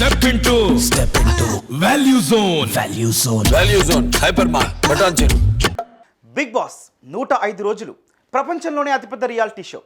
Step into Value Zone. Value Zone. Hypermart. Button చెరు. Bigg Boss 105 రోజులు ప్రపంచంలోనే అతిపెద్ద రియాలిటీ షో.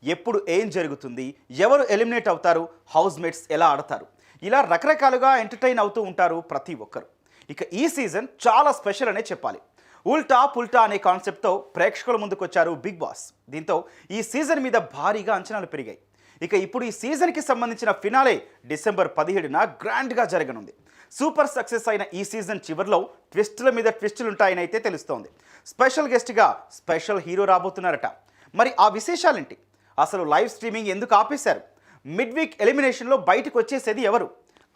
ఎప్పుడు ఏం జరుగుతుంది, ఎవరు ఎలిమినేట్ అవుతారు, హౌస్ మేట్స్ ఎలా ఆడతారు, ఇలా రకరకాలుగా ఎంటర్టైన్ అవుతూ ఉంటారు ప్రతి ఒక్కరు. ఇక ఈ సీజన్ చాలా స్పెషల్ అనే చెప్పాలి. ఉల్టా పుల్టా అనే కాన్సెప్ట్తో ప్రేక్షకుల ముందుకు వచ్చారు బిగ్ బాస్. దీంతో ఈ సీజన్ మీద భారీగా అంచనాలు పెరిగాయి. ఇక ఇప్పుడు ఈ సీజన్కి సంబంధించిన ఫినాలే డిసెంబర్ 17న గ్రాండ్గా జరగనుంది. సూపర్ సక్సెస్ అయిన ఈ సీజన్ చివరిలో ట్విస్టుల మీద ట్విస్టులు ఉంటాయని అయితే తెలుస్తోంది. స్పెషల్ గెస్ట్గా స్పెషల్ హీరో రాబోతున్నారట. మరి ఆ విశేషాలేంటి, అసలు లైవ్ స్ట్రీమింగ్ ఎందుకు ఆపేశారు, మిడ్ వీక్ ఎలిమినేషన్లో బయటకు వచ్చేసేది ఎవరు,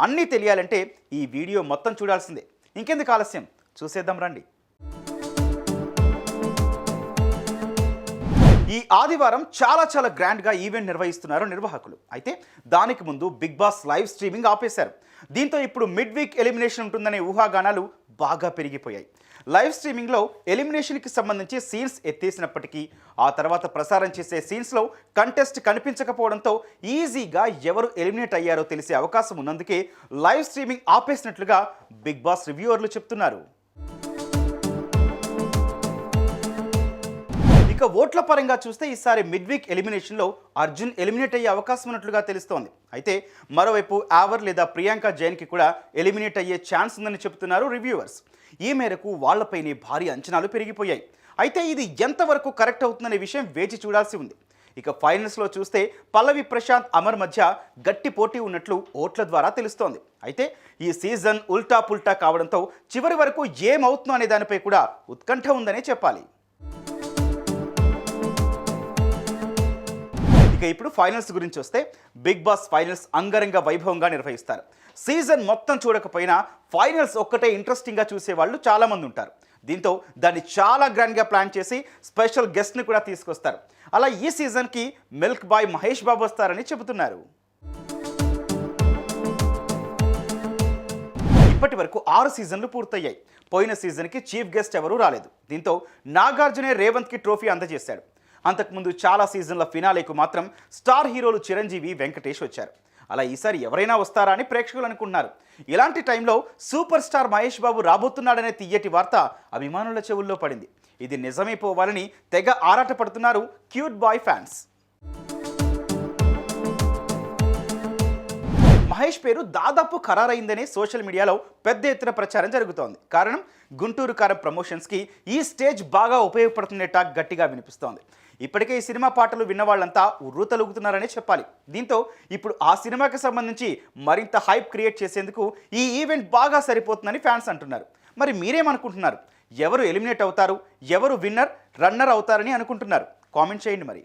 అన్నీ తెలియాలంటే ఈ వీడియో మొత్తం చూడాల్సిందే. ఇంకెందుకు ఆలస్యం, చూసేద్దాం రండి. ఈ ఆదివారం చాలా గ్రాండ్గా ఈవెంట్ నిర్వహిస్తున్నారు నిర్వాహకులు. అయితే దానికి ముందు బిగ్ బాస్ లైవ్ స్ట్రీమింగ్ ఆపేశారు. దీంతో ఇప్పుడు మిడ్ వీక్ ఎలిమినేషన్ ఉంటుందనే ఊహాగానాలు బాగా పెరిగిపోయాయి. లైవ్ స్ట్రీమింగ్లో ఎలిమినేషన్కి సంబంధించి సీన్స్ ఎత్తేసినప్పటికీ ఆ తర్వాత ప్రసారం చేసే సీన్స్లో కంటెస్ట్ కనిపించకపోవడంతో ఈజీగా ఎవరు ఎలిమినేట్ అయ్యారో తెలిసే అవకాశం ఉన్నందుకే లైవ్ స్ట్రీమింగ్ ఆపేసినట్లుగా బిగ్ బాస్ రివ్యూవర్లు చెప్తున్నారు. ఇక ఓట్ల పరంగా చూస్తే ఈసారి మిడ్ వీక్ ఎలిమినేషన్లో అర్జున్ ఎలిమినేట్ అయ్యే అవకాశం ఉన్నట్లుగా తెలుస్తోంది. అయితే మరోవైపు యావర్ లేదా ప్రియాంక జైన్కి కూడా ఎలిమినేట్ అయ్యే ఛాన్స్ ఉందని చెబుతున్నారు రివ్యూవర్స్. ఈ మేరకు వాళ్లపైనే భారీ అంచనాలు పెరిగిపోయాయి. అయితే ఇది ఎంతవరకు కరెక్ట్ అవుతుందనే విషయం వేచి చూడాల్సి ఉంది. ఇక ఫైనల్స్లో చూస్తే పల్లవి ప్రశాంత్ అమర్ మధ్య గట్టి పోటీ ఉన్నట్లు ఓట్ల ద్వారా తెలుస్తోంది. అయితే ఈ సీజన్ ఉల్టా పుల్టా కావడంతో చివరి వరకు ఏమవుతుందో అనే దానిపై కూడా ఉత్కంఠ ఉందనే చెప్పాలి. ఇక ఇప్పుడు ఫైనల్స్ గురించి వస్తే బిగ్ బాస్ ఫైనల్స్ అంగరంగ వైభవంగా నిర్వహిస్తారు. సీజన్ మొత్తం చూడకపోయినా ఫైనల్స్ ఒక్కటే ఇంట్రెస్టింగ్గా చూసేవాళ్ళు చాలామంది ఉంటారు. దీంతో దాన్ని చాలా గ్రాండ్గా ప్లాన్ చేసి స్పెషల్ గెస్ట్ని కూడా తీసుకొస్తారు. అలా ఈ సీజన్కి మిల్క్ బాయ్ మహేష్ బాబు వస్తారని చెబుతున్నారు. ఇప్పటి వరకు 6 సీజన్లు పూర్తయ్యాయి. పోయిన సీజన్కి చీఫ్ గెస్ట్ ఎవరూ రాలేదు. దీంతో నాగార్జునే రేవంత్కి ట్రోఫీ అందజేశాడు. అంతకుముందు చాలా సీజన్ల ఫినాలేకు మాత్రం స్టార్ హీరోలు చిరంజీవి, వెంకటేష్ వచ్చారు. అలా ఈసారి ఎవరైనా వస్తారా అని ప్రేక్షకులు అనుకున్నారు. ఇలాంటి టైంలో సూపర్ స్టార్ మహేష్ బాబు రాబోతున్నాడనే తీయటి వార్త అభిమానుల చెవుల్లో పడింది. ఇది నిజమైపోవాలని తెగ ఆరాటపడుతున్నారు క్యూట్ బాయ్ ఫ్యాన్స్. మహేష్ పేరు దాదాపు ఖరారైందనే సోషల్ మీడియాలో పెద్ద ఎత్తున ప్రచారం జరుగుతోంది. కారణం గుంటూరు కారం ప్రమోషన్స్కి ఈ స్టేజ్ బాగా ఉపయోగపడుతుందే టాక్ గట్టిగా వినిపిస్తోంది. ఇప్పటికే ఈ సినిమా పాటలు విన్నవాళ్ళంతా ఉర్రూతలుగుతున్నారనే చెప్పాలి. దీంతో ఇప్పుడు ఆ సినిమాకి సంబంధించి మరింత హైప్ క్రియేట్ చేసేందుకు ఈ ఈవెంట్ బాగా సరిపోతుందని ఫ్యాన్స్ అంటున్నారు. మరి మీరేమనుకుంటున్నారు? ఎవరు ఎలిమినేట్ అవుతారు, ఎవరు విన్నర్ రన్నర్ అవుతారని అనుకుంటున్నారు? కామెంట్ చేయండి మరి.